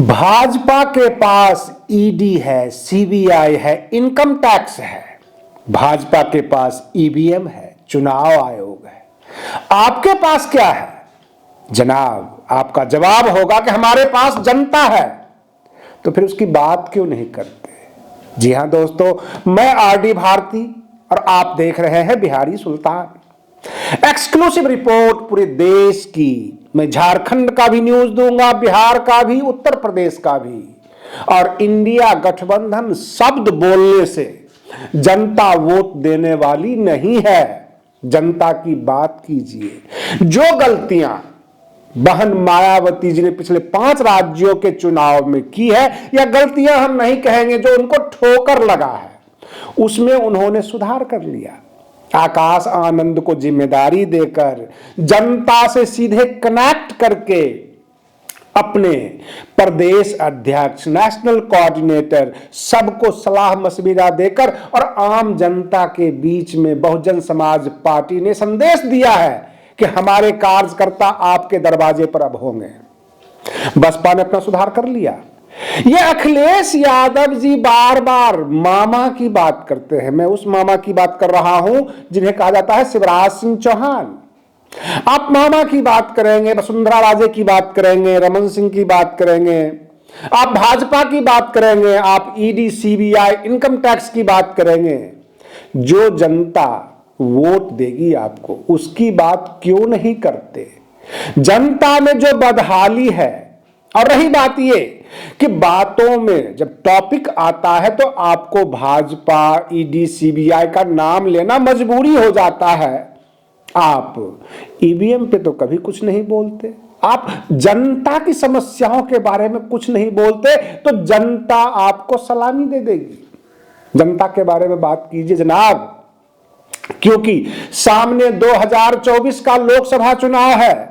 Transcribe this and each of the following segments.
भाजपा के पास ईडी है, सीबीआई है, इनकम टैक्स है। भाजपा के पास ईवीएम है, चुनाव आयोग है। आपके पास क्या है जनाब? आपका जवाब होगा कि हमारे पास जनता है। तो फिर उसकी बात क्यों नहीं करते? जी हां दोस्तों, मैं आरडी भारती और आप देख रहे हैं बिहारी सुल्तान। एक्सक्लूसिव रिपोर्ट पूरे देश की। मैं झारखंड का भी न्यूज दूंगा, बिहार का भी, उत्तर प्रदेश का भी। और इंडिया गठबंधन शब्द बोलने से जनता वोट देने वाली नहीं है। जनता की बात कीजिए। जो गलतियां बहन मायावती जी ने पिछले 5 राज्यों के चुनाव में की है, या गलतियां हम नहीं कहेंगे, जो उनको ठोकर लगा है, उसमें उन्होंने सुधार कर लिया। आकाश आनंद को जिम्मेदारी देकर, जनता से सीधे कनेक्ट करके, अपने प्रदेश अध्यक्ष, नेशनल कोऑर्डिनेटर, सबको सलाह मशविरा देकर और आम जनता के बीच में बहुजन समाज पार्टी ने संदेश दिया है कि हमारे कार्यकर्ता आपके दरवाजे पर अब होंगे। बसपा ने अपना सुधार कर लिया। ये अखिलेश यादव जी बार बार मामा की बात करते हैं। मैं उस मामा की बात कर रहा हूं जिन्हें कहा जाता है शिवराज सिंह चौहान। आप मामा की बात करेंगे, वसुंधरा राजे की बात करेंगे, रमन सिंह की बात करेंगे, आप भाजपा की बात करेंगे, आप ईडी, सीबीआई, इनकम टैक्स की बात करेंगे। जो जनता वोट देगी आपको, उसकी बात क्यों नहीं करते? जनता में जो बदहाली है। और रही बात ये कि बातों में जब टॉपिक आता है तो आपको भाजपा, ईडी, सीबीआई का नाम लेना मजबूरी हो जाता है। आप ईवीएम पे तो कभी कुछ नहीं बोलते, आप जनता की समस्याओं के बारे में कुछ नहीं बोलते, तो जनता आपको सलामी दे देगी। जनता के बारे में बात कीजिए जनाब, क्योंकि सामने 2024 का लोकसभा चुनाव है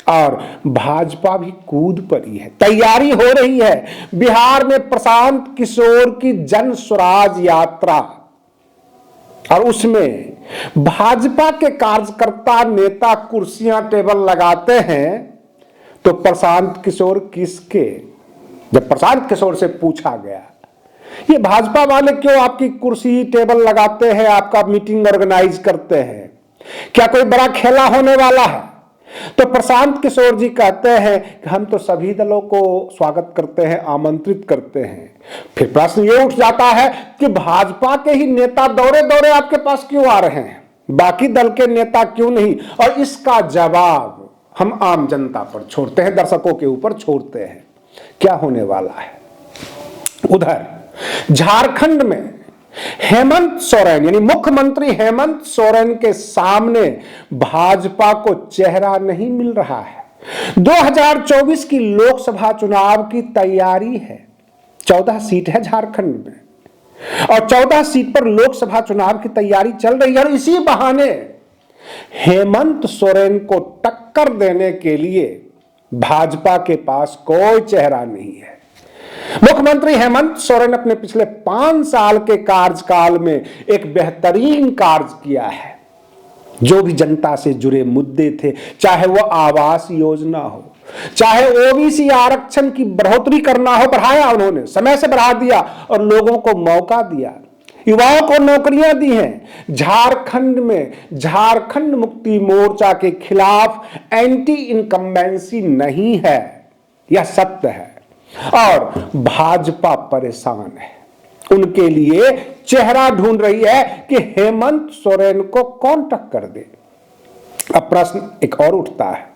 और भाजपा भी कूद पड़ी है, तैयारी हो रही है। बिहार में प्रशांत किशोर की जन स्वराज यात्रा, और उसमें भाजपा के कार्यकर्ता नेता कुर्सियां टेबल लगाते हैं, तो प्रशांत किशोर किसके? जब प्रशांत किशोर से पूछा गया ये भाजपा वाले क्यों आपकी कुर्सी टेबल लगाते हैं, आपका मीटिंग ऑर्गेनाइज करते हैं, क्या कोई बड़ा खेला होने वाला है? तो प्रशांत किशोर जी कहते हैं कि हम तो सभी दलों को स्वागत करते हैं, आमंत्रित करते हैं। फिर प्रश्न ये उठ जाता है कि भाजपा के ही नेता दौरे दौरे आपके पास क्यों आ रहे हैं, बाकी दल के नेता क्यों नहीं? और इसका जवाब हम आम जनता पर छोड़ते हैं, दर्शकों के ऊपर छोड़ते हैं। क्या होने वाला है? उधर झारखंड में हेमंत सोरेन, यानी मुख्यमंत्री हेमंत सोरेन के सामने भाजपा को चेहरा नहीं मिल रहा है। 2024 की लोकसभा चुनाव की तैयारी है। 14 सीट है झारखंड में, और 14 सीट पर लोकसभा चुनाव की तैयारी चल रही है। और इसी बहाने हेमंत सोरेन को टक्कर देने के लिए भाजपा के पास कोई चेहरा नहीं है। मुख्यमंत्री हेमंत सोरेन अपने पिछले 5 साल के कार्यकाल में एक बेहतरीन कार्य किया है। जो भी जनता से जुड़े मुद्दे थे, चाहे वो आवास योजना हो, चाहे ओबीसी आरक्षण की बढ़ोतरी करना हो, बढ़ाया उन्होंने, समय से बढ़ा दिया और लोगों को मौका दिया, युवाओं को नौकरियां दी हैं। झारखंड में झारखंड मुक्ति मोर्चा के खिलाफ एंटी इनकम्बेंसी नहीं है, यह सत्य है। और भाजपा परेशान है, उनके लिए चेहरा ढूंढ रही है कि हेमंत सोरेन को कौन टक्कर दे। अब प्रश्न एक और उठता है,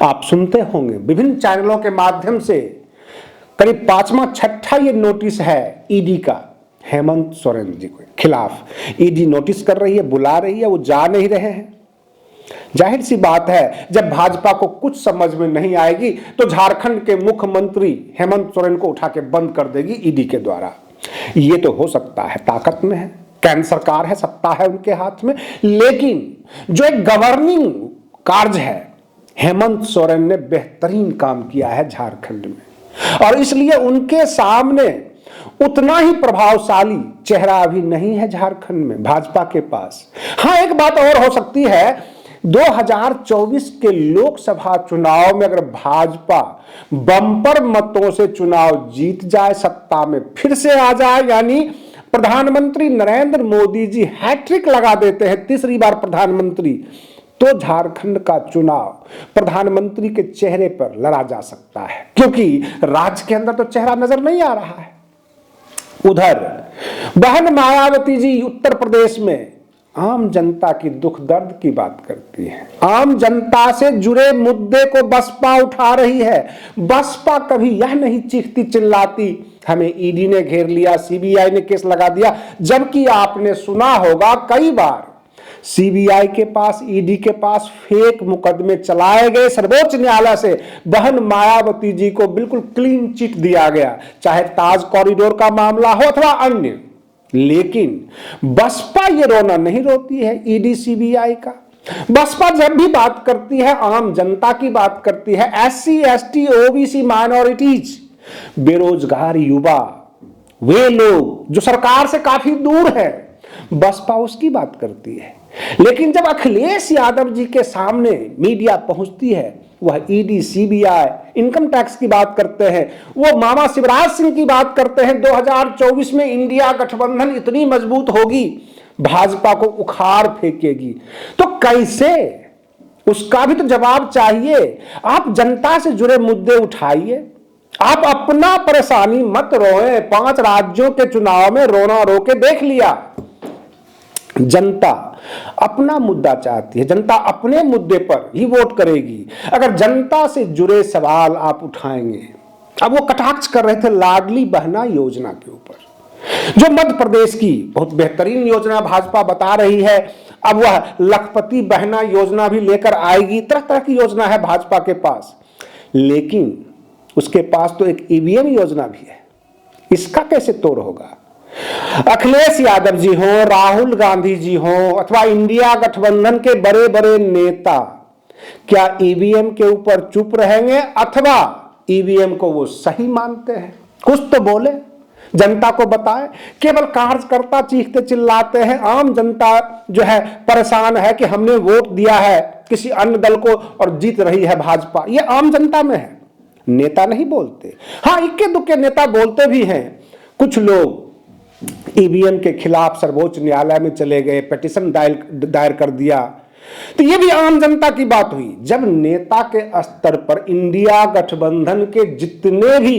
आप सुनते होंगे विभिन्न चैनलों के माध्यम से, करीब 5वां-6ठा ये नोटिस है ईडी का हेमंत सोरेन जी के खिलाफ। ईडी नोटिस कर रही है, बुला रही है, वो जा नहीं रहे हैं। जाहिर सी बात है, जब भाजपा को कुछ समझ में नहीं आएगी तो झारखंड के मुख्यमंत्री हेमंत सोरेन को उठा के बंद कर देगी ईडी के द्वारा। ये तो हो सकता है, ताकत में है, केंद्र सरकार है, सत्ता है उनके हाथ में। लेकिन जो एक गवर्निंग कार्य है, हेमंत सोरेन ने बेहतरीन काम किया है झारखंड में, और इसलिए उनके सामने उतना ही प्रभावशाली चेहरा अभी नहीं है झारखंड में भाजपा के पास। हाँ, एक बात और हो सकती है 2024 के लोकसभा चुनाव में अगर भाजपा बम्पर मतों से चुनाव जीत जाए, सत्ता में फिर से आ जाए, यानी प्रधानमंत्री नरेंद्र मोदी जी हैट्रिक लगा देते हैं, तीसरी बार प्रधानमंत्री, तो झारखंड का चुनाव प्रधानमंत्री के चेहरे पर लड़ा जा सकता है, क्योंकि राज्य के अंदर तो चेहरा नजर नहीं आ रहा है। उधर बहन मायावती जी उत्तर प्रदेश में आम जनता की दुख दर्द की बात करती है, आम जनता से जुड़े मुद्दे को बसपा उठा रही है। बसपा कभी यह नहीं चीखती चिल्लाती हमें ईडी ने घेर लिया, सीबीआई ने केस लगा दिया, जबकि आपने सुना होगा कई बार सीबीआई के पास, ईडी के पास फेक मुकदमे चलाए गए, सर्वोच्च न्यायालय से बहन मायावती जी को बिल्कुल क्लीन चिट दिया गया, चाहे ताज कॉरिडोर का मामला हो अथवा अन्य। लेकिन बसपा ये रोना नहीं रोती है ईडी सीबीआई का। बसपा जब भी बात करती है, आम जनता की बात करती है, एससी एसटी ओबीसी माइनॉरिटीज, बेरोजगार युवा, वे लोग जो सरकार से काफी दूर है, बसपा उसकी बात करती है। लेकिन जब अखिलेश यादव जी के सामने मीडिया पहुंचती है, वह ईडी सीबीआई इनकम टैक्स की बात करते हैं, वो मामा शिवराज सिंह की बात करते हैं, 2024 में इंडिया गठबंधन इतनी मजबूत होगी, भाजपा को उखाड़ फेंकेगी, तो कैसे? उसका भी तो जवाब चाहिए। आप जनता से जुड़े मुद्दे उठाइए, आप अपना परेशानी मत रोए। 5 राज्यों के चुनाव में रोना रो के देख लिया। जनता अपना मुद्दा चाहती है, जनता अपने मुद्दे पर ही वोट करेगी। अगर जनता से जुड़े सवाल आप उठाएंगे, अब वो कटाक्ष कर रहे थे लाडली बहना योजना के ऊपर, जो मध्य प्रदेश की बहुत बेहतरीन योजना भाजपा बता रही है। अब वह लखपति बहना योजना भी लेकर आएगी, तरह तरह की योजना है भाजपा के पास, लेकिन उसके पास तो एक ईवीएम योजना भी है। इसका कैसे तोड़ होगा? अखिलेश यादव जी हो, राहुल गांधी जी हो, अथवा इंडिया गठबंधन के बड़े बड़े नेता क्या ईवीएम के ऊपर चुप रहेंगे, अथवा ईवीएम को वो सही मानते हैं? कुछ तो बोले, जनता को बताए। केवल कार्यकर्ता चीखते चिल्लाते हैं, आम जनता जो है परेशान है कि हमने वोट दिया है किसी अन्य दल को और जीत रही है भाजपा। ये आम जनता में है, नेता नहीं बोलते। हाँ, इक्के दुक्के नेता बोलते भी हैं। कुछ लोग ईवीएम के खिलाफ सर्वोच्च न्यायालय में चले गए, पिटीशन दायर कर दिया, तो ये भी आम जनता की बात हुई। जब नेता के स्तर पर इंडिया गठबंधन के जितने भी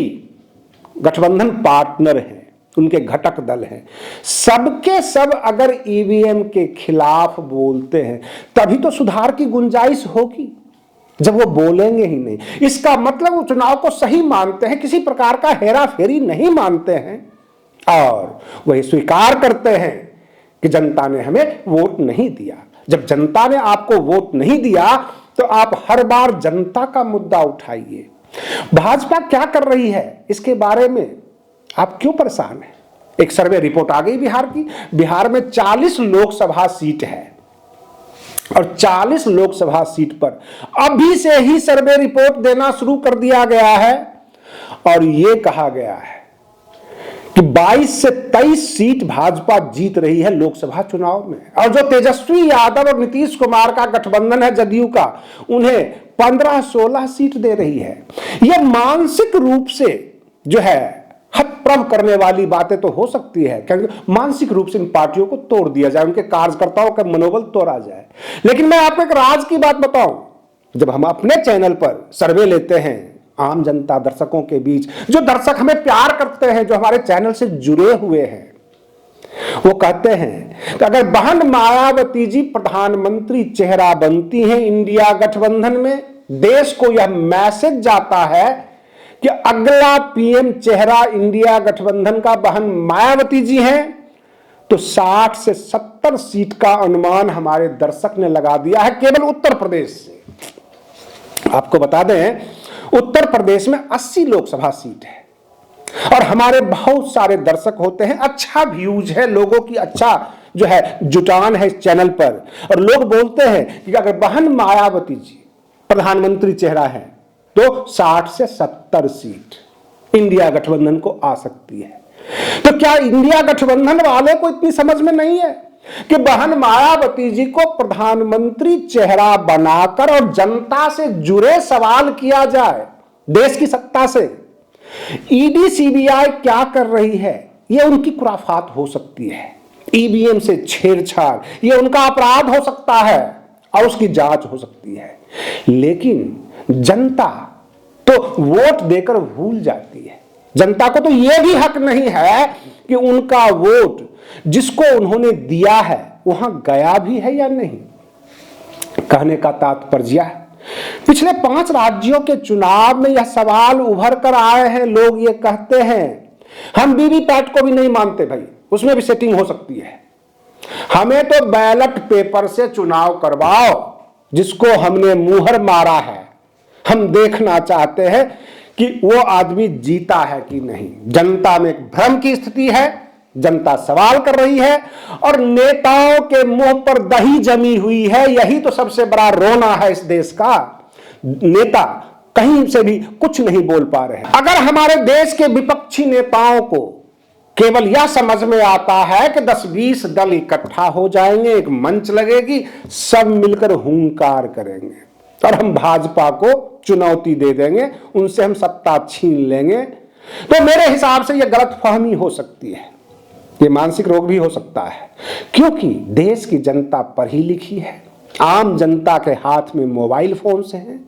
गठबंधन पार्टनर हैं, उनके घटक दल हैं, सबके सब अगर ईवीएम के खिलाफ बोलते हैं, तभी तो सुधार की गुंजाइश होगी। जब वो बोलेंगे ही नहीं, इसका मतलब वो चुनाव को सही मानते हैं, किसी प्रकार का हेरा फेरी नहीं मानते हैं, और वही स्वीकार करते हैं कि जनता ने हमें वोट नहीं दिया। जब जनता ने आपको वोट नहीं दिया, तो आप हर बार जनता का मुद्दा उठाइए। भाजपा क्या कर रही है, इसके बारे में आप क्यों परेशान हैं? एक सर्वे रिपोर्ट आ गई बिहार की। बिहार में 40 लोकसभा सीट है, और 40 लोकसभा सीट पर अभी से ही सर्वे रिपोर्ट देना शुरू कर दिया गया है, और यह कहा गया है कि 22 से 23 सीट भाजपा जीत रही है लोकसभा चुनाव में। और जो तेजस्वी यादव और नीतीश कुमार का गठबंधन है जदयू का, उन्हें 15-16 सीट दे रही है। यह मानसिक रूप से जो है हतप्रभ करने वाली बातें तो हो सकती है, क्योंकि मानसिक रूप से इन पार्टियों को तोड़ दिया जाए, उनके कार्यकर्ताओं का मनोबल तोड़ा जाए। लेकिन मैं आपको एक राज की बात बताऊं, जब हम अपने चैनल पर सर्वे लेते हैं आम जनता दर्शकों के बीच, जो दर्शक हमें प्यार करते हैं, जो हमारे चैनल से जुड़े हुए हैं, वो कहते हैं कि अगर बहन मायावती जी प्रधानमंत्री चेहरा बनती हैं इंडिया गठबंधन में, देश को यह मैसेज जाता है कि अगला पीएम चेहरा इंडिया गठबंधन का बहन मायावती जी हैं, तो 60 से 70 सीट का अनुमान हमारे दर्शक ने लगा दिया है केवल उत्तर प्रदेश से। आपको बता दें, उत्तर प्रदेश में 80 लोकसभा सीट है, और हमारे बहुत सारे दर्शक होते हैं, अच्छा व्यूज है लोगों की, अच्छा जो है जुटान है इस चैनल पर, और लोग बोलते हैं कि अगर बहन मायावती जी प्रधानमंत्री चेहरा है तो 60 से 70 सीट इंडिया गठबंधन को आ सकती है। तो क्या इंडिया गठबंधन वाले को इतनी समझ में नहीं है कि बहन मायावती जी को प्रधानमंत्री चेहरा बनाकर और जनता से जुड़े सवाल किया जाए, देश की सत्ता से। ईडी सीबीआई क्या कर रही है, यह उनकी खुराफात हो सकती है। ईवीएम से छेड़छाड़ यह उनका अपराध हो सकता है और उसकी जांच हो सकती है। लेकिन जनता तो वोट देकर भूल जाती है। जनता को तो यह भी हक नहीं है कि उनका वोट जिसको उन्होंने दिया है वहां गया भी है या नहीं। कहने का तात्पर्य है, पिछले 5 राज्यों के चुनाव में यह सवाल उभर कर आए हैं। लोग ये कहते हैं हम वीवीपैट को भी नहीं मानते भाई, उसमें भी सेटिंग हो सकती है। हमें तो बैलेट पेपर से चुनाव करवाओ, जिसको हमने मुहर मारा है। हम देखना चाहते हैं कि वो आदमी जीता है कि नहीं। जनता में एक भ्रम की स्थिति है, जनता सवाल कर रही है और नेताओं के मुंह पर दही जमी हुई है। यही तो सबसे बड़ा रोना है इस देश का। नेता कहीं से भी कुछ नहीं बोल पा रहे हैं। अगर हमारे देश के विपक्षी नेताओं को केवल यह समझ में आता है कि 10-20 दल इकट्ठा हो जाएंगे, एक मंच लगेगी, सब मिलकर हुंकार करेंगे और हम भाजपा को चुनौती दे देंगे, उनसे हम सत्ता छीन लेंगे, तो मेरे हिसाब से यह गलतफहमी हो सकती है। ये मानसिक रोग भी हो सकता है, क्योंकि देश की जनता पढ़ी लिखी है। आम जनता के हाथ में मोबाइल फोन से हैं,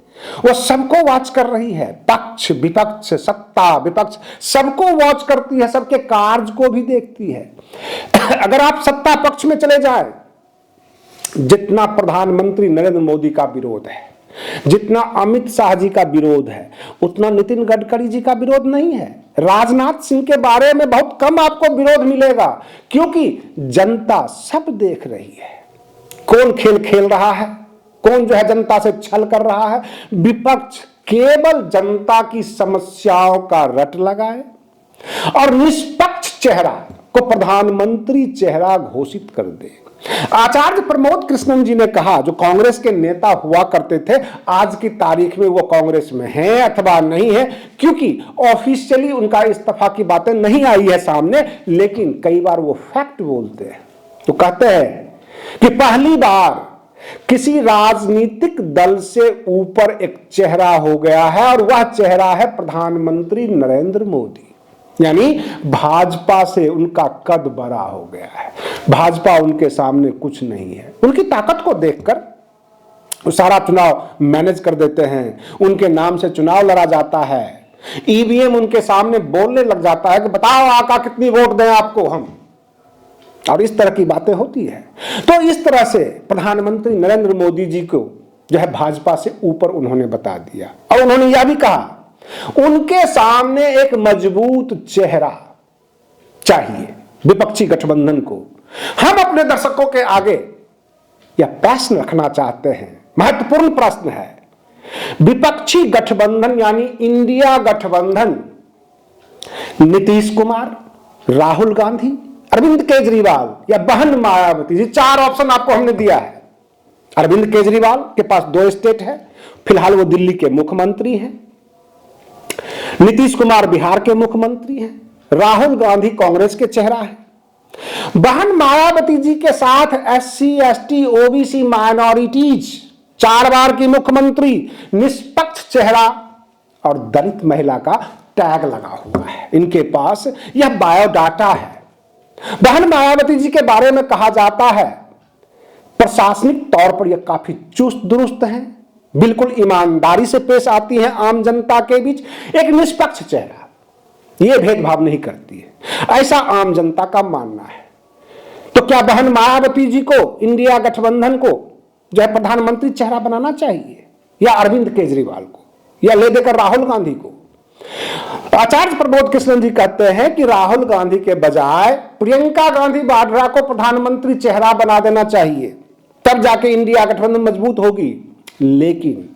वो सबको वॉच कर रही है। पक्ष विपक्ष, सत्ता विपक्ष, सबको वॉच करती है, सबके कार्य को भी देखती है। अगर आप सत्ता पक्ष में चले जाए, जितना प्रधानमंत्री नरेंद्र मोदी का विरोध है, जितना अमित शाह जी का विरोध है, उतना नितिन गडकरी जी का विरोध नहीं है। राजनाथ सिंह के बारे में बहुत कम आपको विरोध मिलेगा, क्योंकि जनता सब देख रही है कौन खेल खेल रहा है, कौन जो है जनता से छल कर रहा है। विपक्ष केवल जनता की समस्याओं का रट लगाए और निष्पक्ष चेहरा को प्रधानमंत्री चेहरा घोषित कर दे। आचार्य प्रमोद कृष्णन जी ने कहा, जो कांग्रेस के नेता हुआ करते थे, आज की तारीख में वो कांग्रेस में हैं अथवा नहीं है, क्योंकि ऑफिशियली उनका इस्तीफा की बातें नहीं आई है सामने, लेकिन कई बार वो फैक्ट बोलते हैं। तो कहते हैं कि पहली बार किसी राजनीतिक दल से ऊपर एक चेहरा हो गया है और वह चेहरा है प्रधानमंत्री नरेंद्र मोदी। यानी भाजपा से उनका कद बड़ा हो गया है, भाजपा उनके सामने कुछ नहीं है। उनकी ताकत को देखकर सारा चुनाव मैनेज कर देते हैं, उनके नाम से चुनाव लड़ा जाता है, ईवीएम उनके सामने बोलने लग जाता है कि बताओ आका कितनी वोट दें आपको हम, और इस तरह की बातें होती है। तो इस तरह से प्रधानमंत्री नरेंद्र मोदी जी को जो है भाजपा से ऊपर उन्होंने बता दिया। और उन्होंने यह भी कहा उनके सामने एक मजबूत चेहरा चाहिए विपक्षी गठबंधन को। हम अपने दर्शकों के आगे यह प्रश्न रखना चाहते हैं, महत्वपूर्ण प्रश्न है। विपक्षी गठबंधन यानी इंडिया गठबंधन नीतीश कुमार, राहुल गांधी, अरविंद केजरीवाल या बहन मायावती जी, 4 ऑप्शन आपको हमने दिया है। अरविंद केजरीवाल के पास 2 स्टेट है, फिलहाल वो दिल्ली के मुख्यमंत्री हैं। नीतीश कुमार बिहार के मुख्यमंत्री हैं। राहुल गांधी कांग्रेस के चेहरा है। बहन मायावती जी के साथ SC ST OBC माइनॉरिटीज 4 बार की मुख्यमंत्री, निष्पक्ष चेहरा और दलित महिला का टैग लगा हुआ है। इनके पास यह बायोडाटा है। बहन मायावती जी के बारे में कहा जाता है प्रशासनिक तौर पर यह काफी चुस्त दुरुस्त हैं, बिल्कुल ईमानदारी से पेश आती हैं आम जनता के बीच, एक निष्पक्ष चेहरा, यह भेदभाव नहीं करती है, ऐसा आम जनता का मानना है। तो क्या बहन मायावती जी को, इंडिया गठबंधन को जो है प्रधानमंत्री चेहरा बनाना चाहिए, या अरविंद केजरीवाल को, या ले देकर राहुल गांधी को? आचार्य प्रमोद कृष्णन जी कहते हैं कि राहुल गांधी के बजाय प्रियंका गांधी वाड्रा को प्रधानमंत्री चेहरा बना देना चाहिए, तब जाके इंडिया गठबंधन मजबूत होगी। लेकिन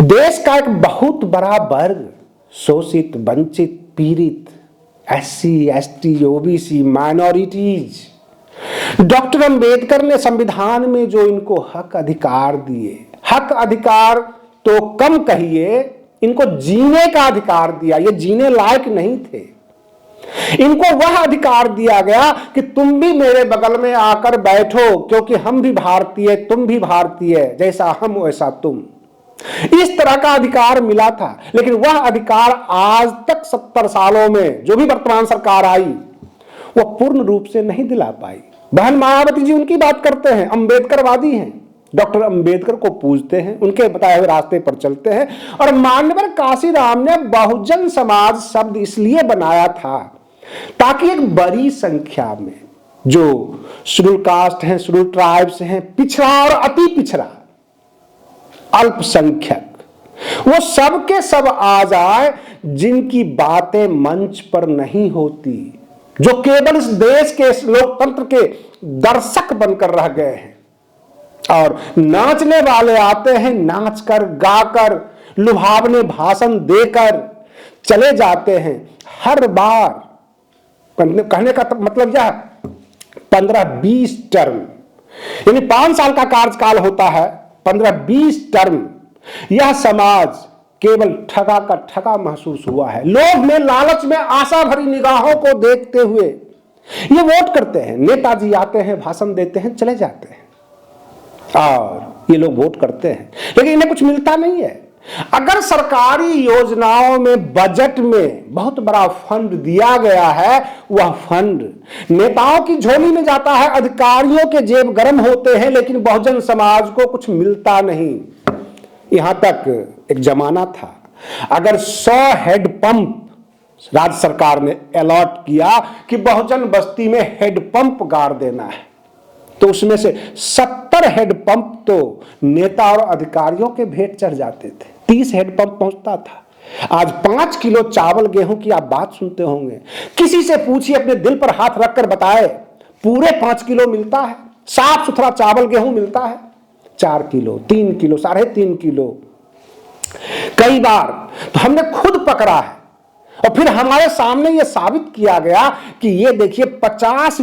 देश का एक बहुत बड़ा वर्ग, शोषित, वंचित, पीड़ित, SC ST OBC minorities, doctor Ambedkar ने संविधान में जो इनको हक अधिकार दिए, हक अधिकार तो कम कहिए, इनको जीने का अधिकार दिया, ये जीने लायक नहीं थे। इनको वह अधिकार दिया गया कि तुम भी मेरे बगल में आकर बैठो, क्योंकि हम भी भारतीय, तुम भी भारतीय, जैसा हम वैसा तुम। इस तरह का अधिकार मिला था, लेकिन वह अधिकार आज तक 70 सालों में जो भी वर्तमान सरकार आई वह पूर्ण रूप से नहीं दिला पाई। बहन मायावती जी उनकी बात करते हैं, अंबेडकरवादी हैं, डॉक्टर अंबेडकर को पूजते हैं, उनके बताए हुए रास्ते पर चलते हैं। और मान्यवर काशीराम ने बहुजन समाज शब्द इसलिए बनाया था ताकि एक बड़ी संख्या में जो शेड्यूल कास्ट हैं, शेड्यूल ट्राइब्स हैं, पिछड़ा और अति पिछड़ा, अल्पसंख्यक, वो सब के सब आ जाए जिनकी बातें मंच पर नहीं होती, जो केवल इस देश के लोकतंत्र के दर्शक बनकर रह गए हैं। और नाचने वाले आते हैं, नाचकर गाकर लुभावने भाषण देकर चले जाते हैं। हर बार कहने का मतलब यह 15-20 टर्म, यानी 5 साल का कार्यकाल होता है, 15-20 टर्म यह समाज केवल ठगा का ठगा महसूस हुआ है। लोग में, लालच में, आशा भरी निगाहों को देखते हुए ये वोट करते हैं। नेताजी आते हैं, भाषण देते हैं, चले जाते हैं और ये लोग वोट करते हैं, लेकिन इन्हें कुछ मिलता नहीं है। अगर सरकारी योजनाओं में, बजट में बहुत बड़ा फंड दिया गया है, वह फंड नेताओं की झोली में जाता है, अधिकारियों के जेब गर्म होते हैं, लेकिन बहुजन समाज को कुछ मिलता नहीं। यहां तक एक जमाना था, अगर 100 हैंडपंप राज्य सरकार ने अलॉट किया कि बहुजन बस्ती में हैंडपंप गाड़ देना है, तो उसमें से 70 हैंडपंप तो नेता और अधिकारियों के भेंट चढ़ जाते थे। 30 हैंडपंप पहुंचता था। आज 5 किलो चावल गेहूं की आप बात सुनते होंगे, किसी से पूछिए, अपने दिल पर हाथ रखकर बताए, पूरे 5 किलो मिलता है? साफ सुथरा चावल गेहूं मिलता है? 4 किलो, 3 किलो, 3.5 किलो। कई बार तो हमने खुद पकड़ा है और फिर हमारे सामने ये साबित किया गया कि ये देखिए 50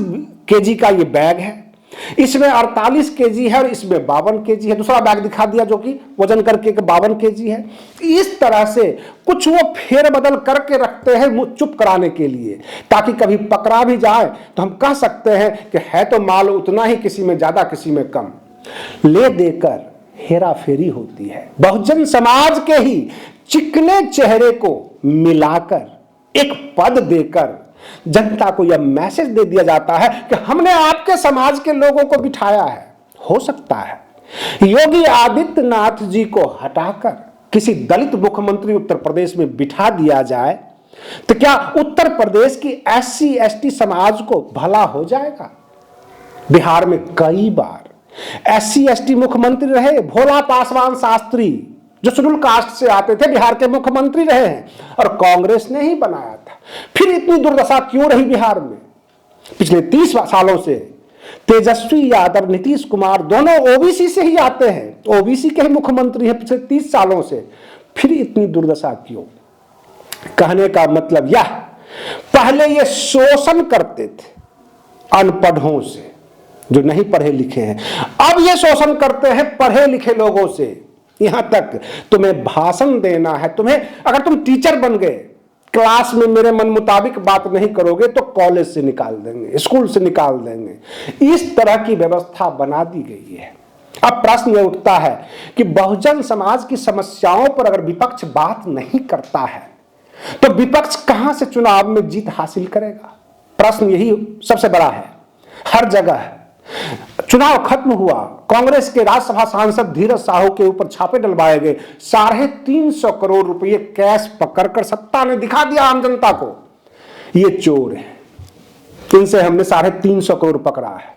केजी का ये बैग है, इसमें 48 केजी है और इसमें 52 केजी है। दूसरा बैग दिखा दिया जो कि वजन करके 52 केजी है। इस तरह से कुछ वो फेरबदल करके रखते हैं चुप कराने के लिए, ताकि कभी पकड़ा भी जाए तो हम कह सकते हैं कि है तो माल उतना ही, किसी में ज्यादा किसी में कम। ले देकर हेरा फेरी होती है। बहुजन समाज के ही चिकने चेहरे को मिलाकर एक पद देकर जनता को यह मैसेज दे दिया जाता है कि हमने आपके समाज के लोगों को बिठाया है। हो सकता है योगी आदित्यनाथ जी को हटाकर किसी दलित मुख्यमंत्री उत्तर प्रदेश में बिठा दिया जाए तो क्या उत्तर प्रदेश की SC ST समाज को भला हो जाएगा? बिहार में कई बार SC ST मुख्यमंत्री रहे। भोला पासवान शास्त्री जो शेड्यूल कास्ट से आते थे, बिहार के मुख्यमंत्री रहे हैं और कांग्रेस ने ही बनाया था। फिर इतनी दुर्दशा क्यों रही बिहार में? पिछले 30 सालों से तेजस्वी यादव, नीतीश कुमार दोनों OBC से ही आते हैं, OBC के ही मुख्यमंत्री हैं पिछले 30 सालों से। फिर इतनी दुर्दशा क्यों? कहने का मतलब यह, पहले ये शोषण करते थे अनपढ़ों से जो नहीं पढ़े लिखे हैं, अब ये शोषण करते हैं पढ़े लिखे लोगों से। यहां तक तुम्हें भाषण देना है, तुम्हें अगर तुम टीचर बन गए, क्लास में मेरे मन मुताबिक बात नहीं करोगे तो कॉलेज से निकाल देंगे, स्कूल से निकाल देंगे। इस तरह की व्यवस्था बना दी गई है। अब प्रश्न यह उठता है कि बहुजन समाज की समस्याओं पर अगर विपक्ष बात नहीं करता है तो विपक्ष कहां से चुनाव में जीत हासिल करेगा? प्रश्न यही सबसे बड़ा है। हर जगह चुनाव खत्म हुआ, कांग्रेस के राज्यसभा सांसद धीरज साहू के ऊपर छापे डलवाए गए, 350 करोड़ रुपए कैश पकड़कर सत्ता ने दिखा दिया आम जनता को, ये चोर है, इनसे हमने 350 करोड़ पकड़ा है।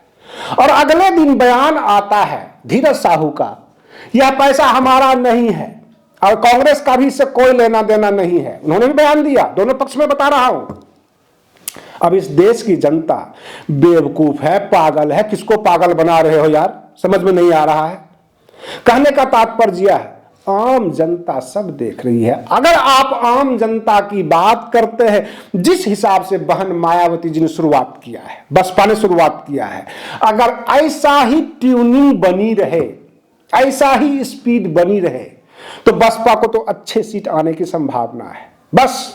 और अगले दिन बयान आता है धीरज साहू का, यह पैसा हमारा नहीं है और कांग्रेस का भी इससे कोई लेना देना नहीं है। उन्होंने भी बयान दिया, दोनों पक्ष में बता रहा हूं। अब इस देश की जनता बेवकूफ है, पागल है। किसको पागल बना रहे हो यार, समझ में नहीं आ रहा है। कहने का तात्पर्य है आम जनता सब देख रही है। अगर आप आम जनता की बात करते हैं, जिस हिसाब से बहन मायावती जी ने शुरुआत किया है, बसपा ने शुरुआत किया है, अगर ऐसा ही ट्यूनिंग बनी रहे, ऐसा ही स्पीड बनी रहे तो बसपा को तो अच्छे सीट आने की संभावना है। बस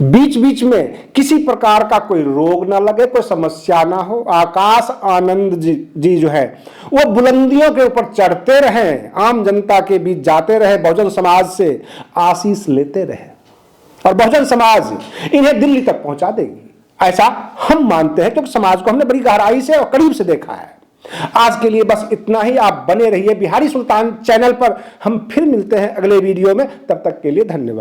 बीच बीच में किसी प्रकार का कोई रोग ना लगे, कोई समस्या ना हो। आकाश आनंद जी जो है वो बुलंदियों के ऊपर चढ़ते रहें, आम जनता के बीच जाते रहे, बहुजन समाज से आशीष लेते रहे और बहुजन समाज इन्हें दिल्ली तक पहुंचा देगी, ऐसा हम मानते हैं, क्योंकि समाज को हमने बड़ी गहराई से और करीब से देखा है। आज के लिए बस इतना ही। आप बने रहिए बिहारी सुल्तान चैनल पर। हम फिर मिलते हैं अगले वीडियो में, तब तक के लिए धन्यवाद।